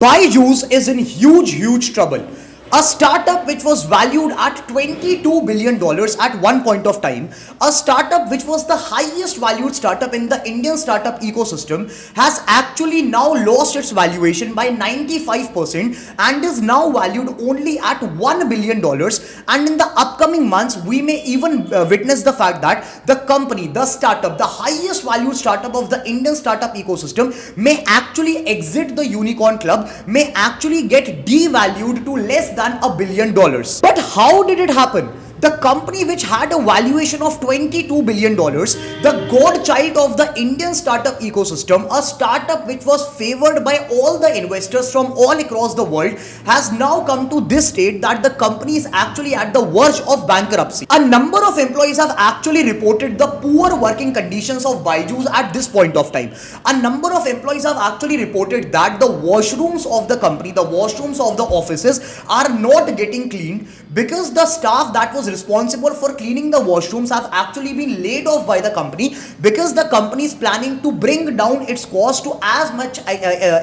BYJUs is in huge trouble. A startup which was valued at $22 billion at one point of time, a startup which was the highest valued startup in the Indian startup ecosystem, has actually now lost its valuation by 95% and is now valued only at $1 billion. And in the upcoming months, we may even witness the fact that the company, the startup, the highest valued startup of the Indian startup ecosystem may actually exit the unicorn club, may actually get devalued to less than $1 billion. But how did it happen? The company which had a valuation of $22 billion, the godchild of the Indian startup ecosystem, a startup which was favored by all the investors from all across the world, has now come to this state that the company is actually at the verge of bankruptcy. A number of employees have actually reported the poor working conditions of BYJUs at this point of time. A number of employees have actually reported that the washrooms of the company, the washrooms of the offices are not getting cleaned because the staff that was responsible for cleaning the washrooms have actually been laid off by the company because the company is planning to bring down its cost to as much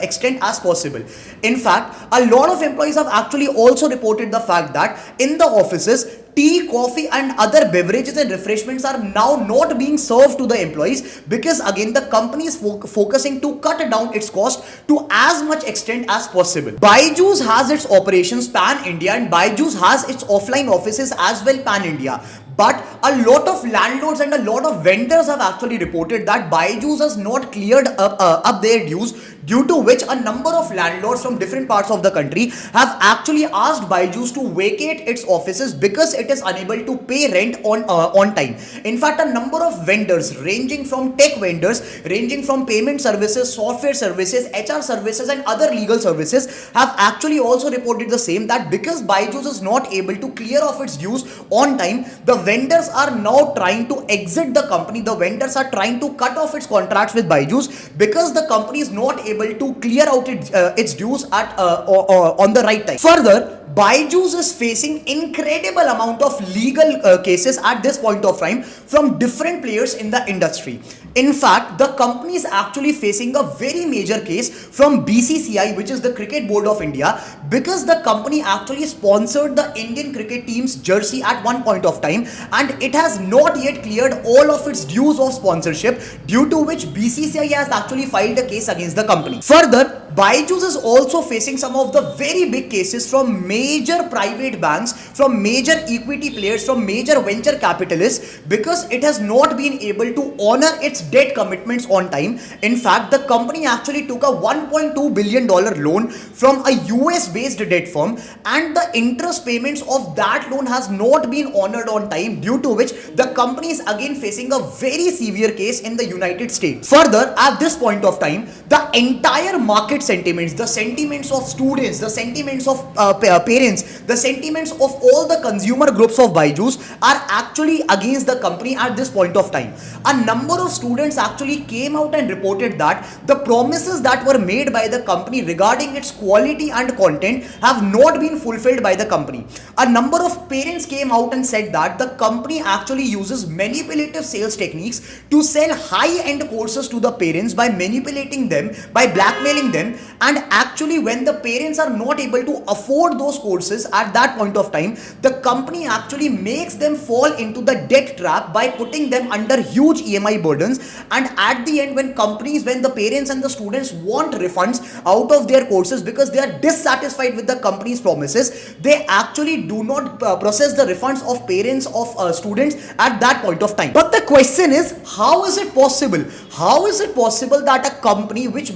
extent as possible. In fact, a lot of employees have actually also reported the fact that in the offices, tea, coffee and other beverages and refreshments are now not being served to the employees because again the company is focusing to cut down its cost to as much extent as possible. BYJUs has its operations pan-India and BYJUs has its offline offices as well pan-India. But a lot of landlords and a lot of vendors have actually reported that BYJUs has not cleared up their dues, due to which a number of landlords from different parts of the country have actually asked BYJUs to vacate its offices because it is unable to pay rent on time. In fact, a number of vendors ranging from tech vendors, ranging from payment services, software services, HR services and other legal services have actually also reported the same, that because BYJUs is not able to clear off its dues on time, the vendors are now trying to exit the company. The vendors are trying to cut off its contracts with BYJUs because the company is not able to clear out its dues at on the right time. Further, BYJUs is facing incredible amount of legal cases at this point of time from different players in the industry. In fact, the company is actually facing a very major case from BCCI, which is the Cricket Board of India, because the company actually sponsored the Indian cricket team's jersey at one point of time and it has not yet cleared all of its dues of sponsorship, due to which BCCI has actually filed a case against the company. Further, BYJUs is also facing some of the very big cases from major private banks, from major equity players, from major venture capitalists, because it has not been able to honor its debt commitments on time. In fact, the company actually took a $1.2 billion loan from a US based debt firm and the interest payments of that loan has not been honored on time, due to which the company is again facing a very severe case in the United States. Further, at this point of time, the entire market sentiments, the sentiments of students, the sentiments of parents, the sentiments of all the consumer groups of BYJUs are actually against the company at this point of time. A number of students actually came out and reported that the promises that were made by the company regarding its quality and content have not been fulfilled by the company. A number of parents came out and said that the company actually uses manipulative sales techniques to sell high-end courses to the parents by manipulating them, by blackmailing them, and actually when the parents are not able to afford those courses at that point of time, the company actually makes them fall into the debt trap by putting them under huge EMI burdens. And at the end, when the parents and the students want refunds out of their courses because they are dissatisfied with the company's promises, they actually do not process the refunds of parents of students at that point of time. But the question is, how is it possible? How is it possible that a company which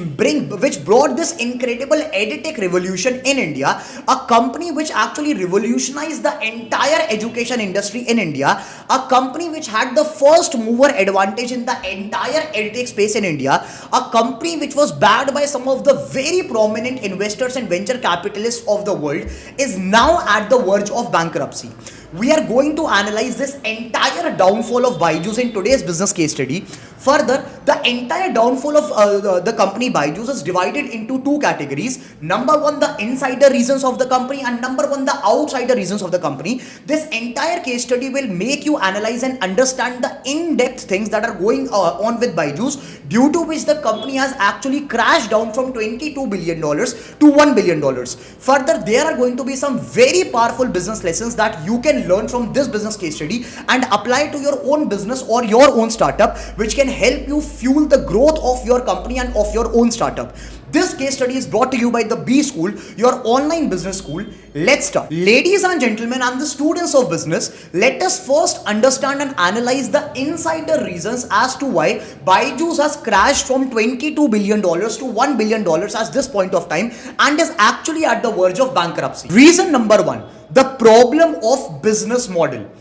brought this incredible Edtech revolution in India, a company which actually revolutionized the entire education industry in India, a company which had the first mover advantage in the entire Edtech space in India, a company which was backed by some of the very prominent investors and venture capitalists of the world, is now at the verge of bankruptcy. We are going to analyze this entire downfall of BYJUs in today's business case study. Further, The entire downfall of the company BYJUs is divided into two categories. Number one, the insider reasons of the company, and number one, the outsider reasons of the company. This entire case study will make you analyze and understand the in-depth things that are going on with BYJUs, due to which the company has actually crashed down from $22 billion to $1 billion. Further, there are going to be some very powerful business lessons that you can learn from this business case study and apply to your own business or your own startup, which can help you fuel the growth of your company and of your own startup. This case study is brought to you by the B School, your online business school. Let's start. Ladies and gentlemen, and the students of business, let us first understand and analyze the insider reasons as to why BYJUs has crashed from $22 billion to $1 billion at this point of time and is actually at the verge of bankruptcy. Reason number one, the problem of business model.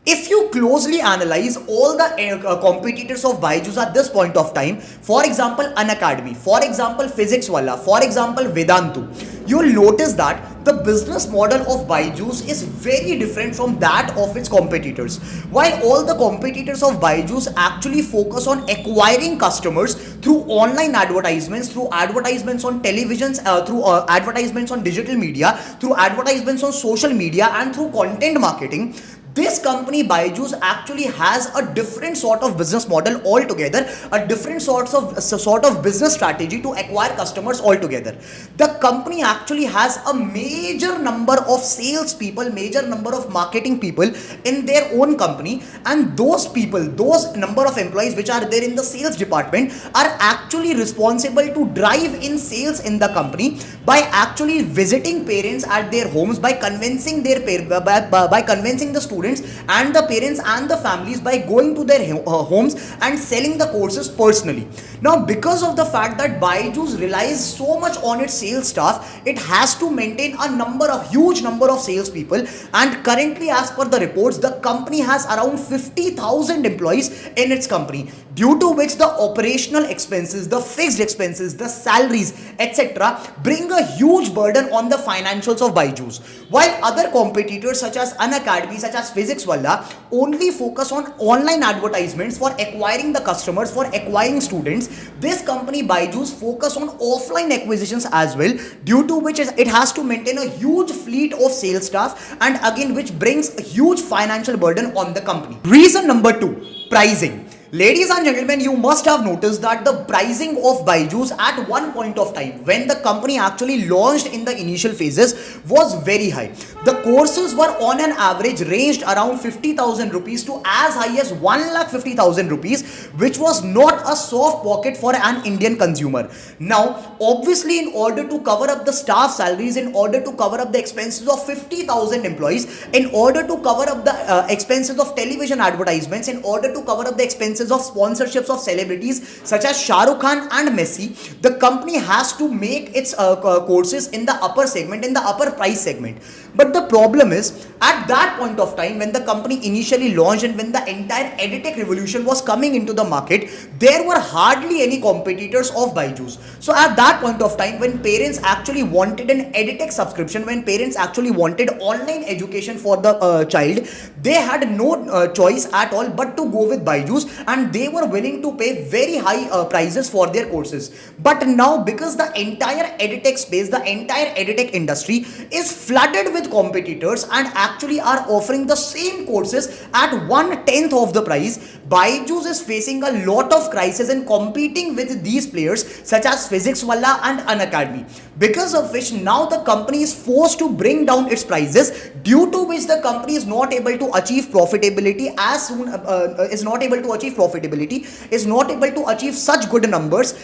If you closely analyze all the competitors of BYJUs at this point of time, for example, Unacademy, for example, Physics Walla, for example, Vedantu, you'll notice that the business model of BYJUs is very different from that of its competitors. While all the competitors of BYJUs actually focus on acquiring customers through online advertisements, through advertisements on televisions, through advertisements on digital media, through advertisements on social media, and through content marketing, this company BYJUs actually has a different sort of business model altogether, a different sort of business strategy to acquire customers altogether. The company actually has a major number of sales people, major number of marketing people in their own company, and those people, those number of employees which are there in the sales department are actually responsible to drive in sales in the company by actually visiting parents at their homes, by convincing their by convincing the students and the parents and the families by going to their homes and selling the courses personally. Now, because of the fact that BYJUs relies so much on its sales staff, it has to maintain a huge number of salespeople, and currently, as per the reports, the company has around 50,000 employees in its company, due to which the operational expenses, the fixed expenses, the salaries, etc. bring a huge burden on the financials of BYJUs. While other competitors such as Unacademy, such as Physics Walla, only focus on online advertisements for acquiring the customers, for acquiring students, this company BYJUs focus on offline acquisitions as well, due to which it has to maintain a huge fleet of sales staff, and again which brings a huge financial burden on the company. Reason number two, pricing. Ladies and gentlemen, you must have noticed that the pricing of BYJUs at one point of time, when the company actually launched in the initial phases, was very high. The courses were on an average ranged around 50,000 rupees to as high as 1,50,000 rupees, which was not a soft pocket for an Indian consumer. Now, obviously, in order to cover up the staff salaries, in order to cover up the expenses of 50,000 employees, in order to cover up the expenses of television advertisements, in order to cover up the expenses of sponsorships of celebrities such as Shah Rukh Khan and Messi, the company has to make its courses in the upper segment, in the upper price segment. But the problem is, at that point of time when the company initially launched and when the entire Edtech revolution was coming into the market, there were hardly any competitors of BYJUs. So at that point of time, when parents actually wanted an Edtech subscription, when parents actually wanted online education for the child, they had no choice at all but to go with BYJUs, and they were willing to pay very high prices for their courses. But now, because the entire Edtech space, the entire Edtech industry is flooded with competitors and actually are offering the same courses at 1/10 of the price, BYJUs is facing a lot of crisis in competing with these players such as Physics Walla and Unacademy, because of which now the company is forced to bring down its prices, due to which the company is not able to achieve profitability as soon is not able to achieve such good numbers,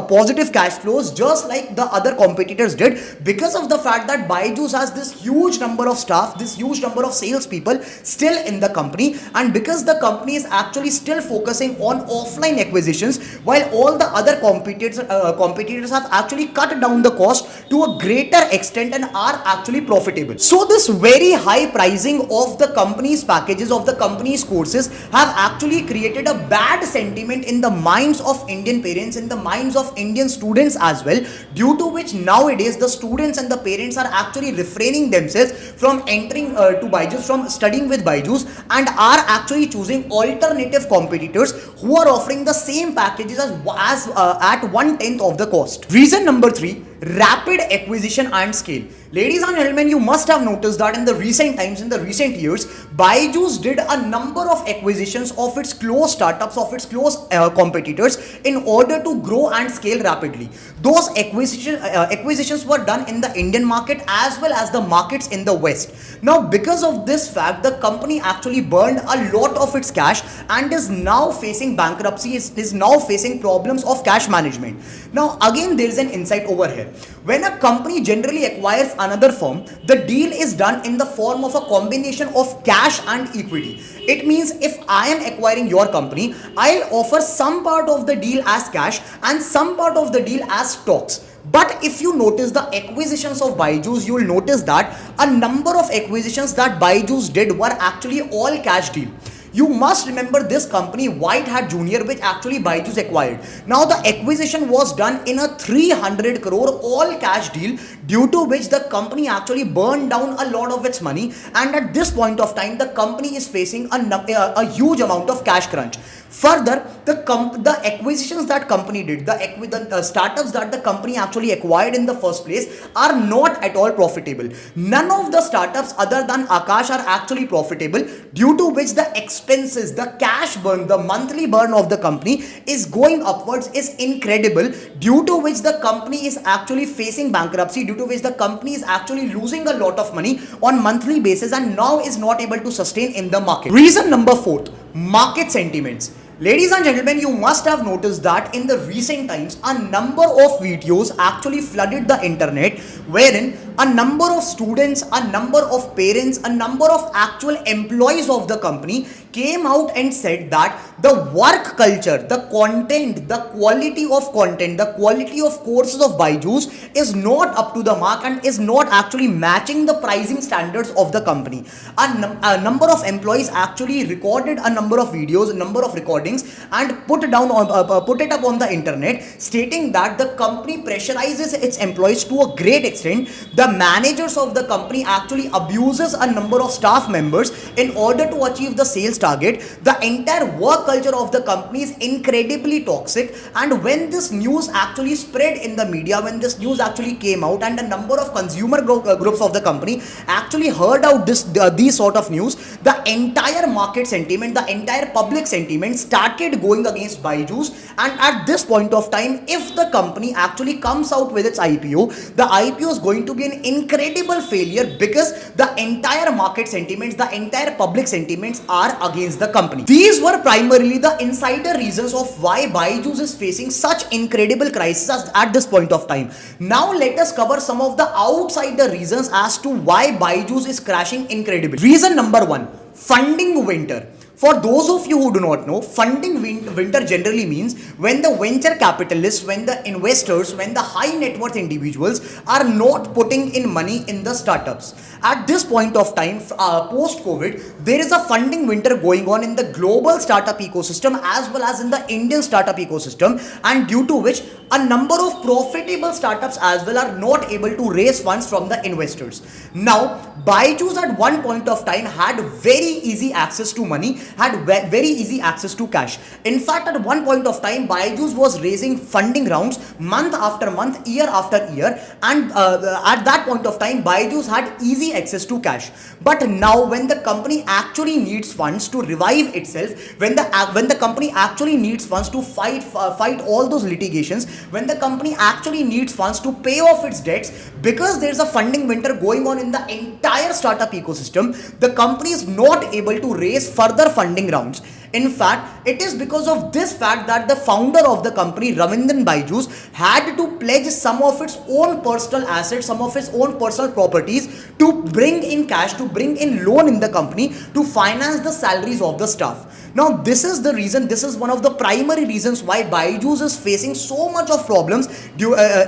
positive cash flows, just like the other competitors did, because of the fact that BYJUs has this huge number of staff, this huge number of salespeople still in the company, and because the company is actually still focusing on offline acquisitions, while all the other competitors have actually cut down the cost to a greater extent and are actually profitable. So this very high pricing of the company's packages, of the company's courses, have actually created a bad sentiment in the minds of Indian parents, in the minds of Indian students as well, due to which nowadays the students and the parents are actually refraining themselves from entering to BYJUs, from studying with BYJUs, and are actually choosing alternative competitors who are offering the same packages as at 1/10 of the cost. Reason number 3, rapid acquisition and scale. Ladies and gentlemen, you must have noticed that in the recent times, in the recent years, BYJUs did a number of acquisitions of its close startups, of its close competitors, in order to grow and scale rapidly. Those acquisitions were done in the Indian market as well as the markets in the West. Now, because of this fact, the company actually burned a lot of its cash and is now facing bankruptcy, is now facing problems of cash management. Now, again, there is an insight over here. When a company generally acquires another firm, the deal is done in the form of a combination of cash and equity. It means if I am acquiring your company, I'll offer some part of the deal as cash and some part of the deal as stocks. But if you notice the acquisitions of BYJUs, you will notice that a number of acquisitions that BYJUs did were actually all cash deal. You must remember this company, White Hat Junior, which actually BYJUs acquired. Now, the acquisition was done in a 300 crore all cash deal, due to which the company actually burned down a lot of its money, and at this point of time, the company is facing a huge amount of cash crunch. Further, the acquisitions that company did, the startups that the company actually acquired in the first place, are not at all profitable. None of the startups other than Akash are actually profitable, due to which the expenses, the cash burn, the monthly burn of the company is going upwards, is incredible, due to which the company is actually facing bankruptcy, due to which the company is actually losing a lot of money on monthly basis and now is not able to sustain in the market. Reason number 4, market sentiments. Ladies and gentlemen, you must have noticed that in the recent times, a number of videos actually flooded the internet, wherein a number of students, a number of parents, a number of actual employees of the company came out and said that the work culture, the content, the quality of content, the quality of courses of BYJUs is not up to the mark and is not actually matching the pricing standards of the company. A number of employees actually recorded a number of videos, a number of recordings, and put it up on the internet, stating that the company pressurizes its employees to a great extent. The managers of the company actually abuses a number of staff members in order to achieve the sales target. The entire work culture of the company is incredibly toxic, and when this news actually spread in the media, when this news actually came out, and a number of consumer groups of the company actually heard out these sort of news, the entire market sentiment, the entire public sentiment started going against BYJUs. And at this point of time, if the company actually comes out with its IPO, the IPO is going to be an incredible failure, because the entire market sentiments, the entire public sentiments are against the company. These were primarily the insider reasons of why BYJUs is facing such incredible crisis at this point of time. Now let us cover some of the outsider reasons as to why BYJUs is crashing incredibly. Reason number 1, funding winter. For those of you who do not know, funding winter generally means when the venture capitalists, when the investors, when the high net worth individuals are not putting in money in the startups. At this point of time, post-COVID, there is a funding winter going on in the global startup ecosystem as well as in the Indian startup ecosystem, and due to which a number of profitable startups as well are not able to raise funds from the investors. Now, BYJUs at one point of time had very easy access to money, had very easy access to cash. In fact, at one point of time, BYJUs was raising funding rounds month after month, year after year, and at that point of time, BYJUs had easy access to cash. But now, when the company actually needs funds to revive itself, when the company actually needs funds to fight all those litigations, when the company actually needs funds to pay off its debts, because there's a funding winter going on in the entire startup ecosystem, the company is not able to raise further funding rounds. In fact, it is because of this fact that the founder of the company, Raveendran BYJUs, had to pledge some of its own personal assets, some of its own personal properties to bring in cash, to bring in loan in the company to finance the salaries of the staff. Now this is the reason, this is one of the primary reasons why BYJUs is facing so much of problems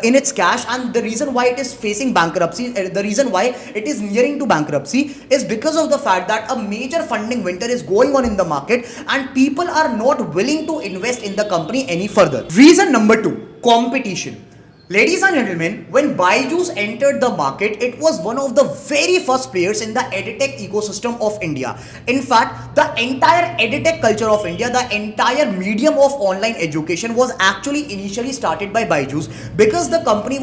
in its cash, and the reason why it is facing bankruptcy, the reason why it is nearing to bankruptcy is because of the fact that a major funding winter is going on in the market and people are not willing to invest in the company any further. Reason number 2, competition. Ladies and gentlemen, when BYJUs entered the market, it was one of the very first players in the Edtech ecosystem of India. In fact, the entire Edtech culture of India, the entire medium of online education was actually initially started by BYJUs, because the company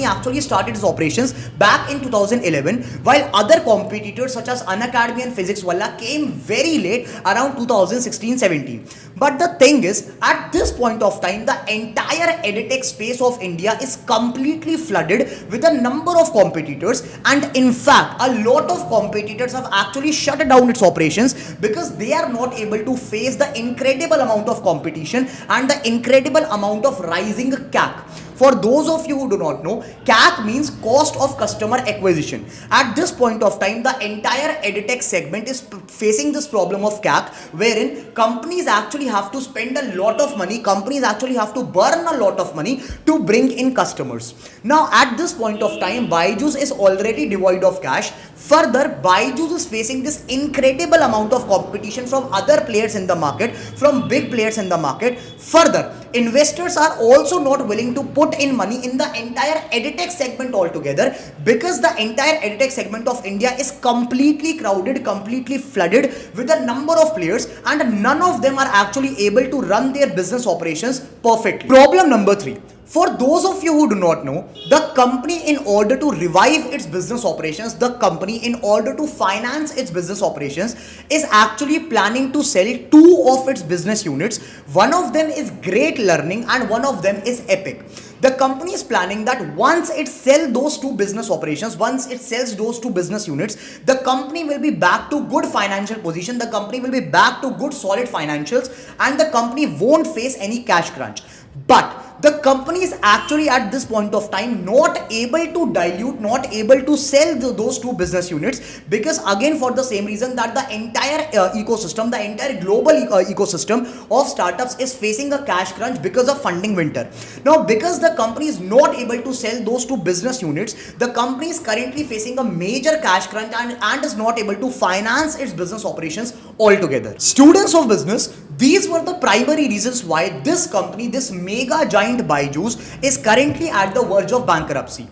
actually started its operations back in 2011, while other competitors such as Unacademy and Physics Walla came very late, around 2016-17. But the thing is, at this point of time, the entire Edtech space of India is completely flooded with a number of competitors, and in fact a lot of competitors have actually shut down its operations because they are not able to face the incredible amount of competition and the incredible amount of rising CAC. For those of you who do not know, CAC means cost of customer acquisition. At this point of time, the entire Edtech segment is facing this problem of CAC, wherein companies actually have to spend a lot of money, companies actually have to burn a lot of money to bring in customers. Now at this point of time, BYJUs is already devoid of cash. Further, BYJUs is facing this incredible amount of competition from other players in the market, from big players in the market. Further, investors are also not willing to put in money in the entire Edtech segment altogether, because the entire Edtech segment of India is completely crowded, completely flooded with a number of players, and none of them are actually able to run their business operations perfectly. Problem number 3. For those of you who do not know, the company, in order to revive its business operations, the company, in order to finance its business operations, is actually planning to sell 2 of its business units. One of them is Great Learning and one of them is Epic. The company is planning that once it sells those 2 business operations, once it sells those 2 business units, the company will be back to good financial position, the company will be back to good solid financials, and the company won't face any cash crunch. But the company is actually at this point of time not able to dilute, not able to sell those 2 business units, because again for the same reason that the entire ecosystem, the entire global ecosystem of startups is facing a cash crunch because of funding winter. Now because the company is not able to sell those 2 business units, the company is currently facing a major cash crunch and is not able to finance its business operations altogether. Students of business, these were the primary reasons why this company, this mega giant BYJUs, is currently at the verge of bankruptcy.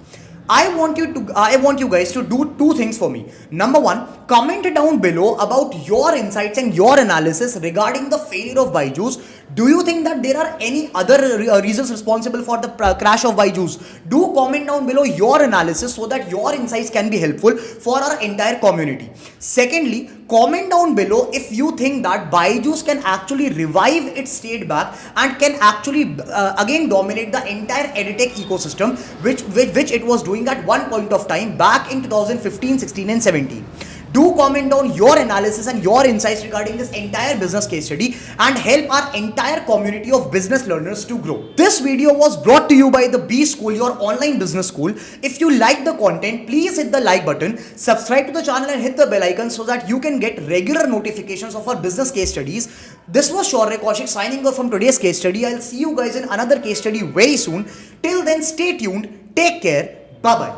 I want you guys to do 2 things for me. Number 1, comment down below about your insights and your analysis regarding the failure of BYJUs. Do you think that there are any other reasons responsible for the crash of BYJUs? Do comment down below your analysis so that your insights can be helpful for our entire community. Secondly, comment down below if you think that BYJUs can actually revive its state back and can actually again dominate the entire Edtech ecosystem, which it was doing at one point of time back in 2015, 16 and 17. Do comment down your analysis and your insights regarding this entire business case study and help our entire community of business learners to grow. This video was brought to you by the B School, your online business school. If you like the content, please hit the like button, subscribe to the channel and hit the bell icon so that you can get regular notifications of our business case studies. This was Shaurya Kaushik signing off from today's case study. I'll see you guys in another case study very soon. Till then, stay tuned, take care, bye bye.